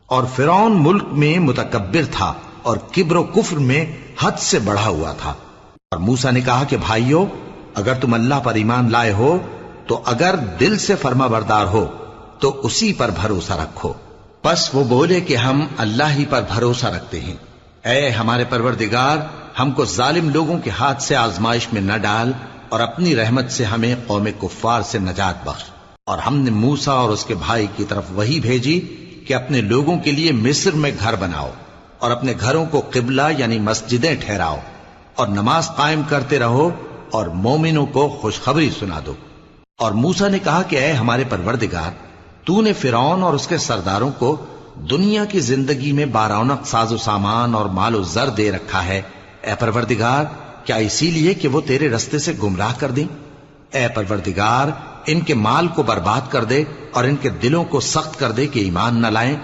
اور فرعون ملک میں متکبر تھا اور کبر و کفر میں حد سے بڑھا ہوا تھا۔ اور موسیٰ نے کہا کہ بھائیو، اگر تم اللہ پر ایمان لائے ہو تو اگر دل سے فرما بردار ہو تو اسی پر بھروسہ رکھو۔ پس وہ بولے کہ ہم اللہ ہی پر بھروسہ رکھتے ہیں۔ اے ہمارے پروردگار، ہم کو ظالم لوگوں کے ہاتھ سے آزمائش میں نہ ڈال اور اپنی رحمت سے ہمیں قوم کفار سے نجات بخش۔ اور ہم نے موسیٰ اور اس کے بھائی کی طرف وحی بھیجی کہ اپنے لوگوں کے لیے مصر میں گھر بناؤ اور اپنے گھروں کو قبلہ یعنی مسجدیں ٹھہراؤ اور نماز قائم کرتے رہو اور مومنوں کو خوشخبری سنا دو۔ اور موسیٰ نے کہا کہ اے ہمارے پروردگار، تو نے فرعون اور اس کے سرداروں کو دنیا کی زندگی میں بارونق ساز و سامان اور مال و زر دے رکھا ہے۔ اے پروردگار، کیا اسی لیے کہ وہ تیرے رستے سے گمراہ کر دیں؟ اے پروردگار، ان کے مال کو برباد کر دے اور ان کے دلوں کو سخت کر دے کہ ایمان نہ لائیں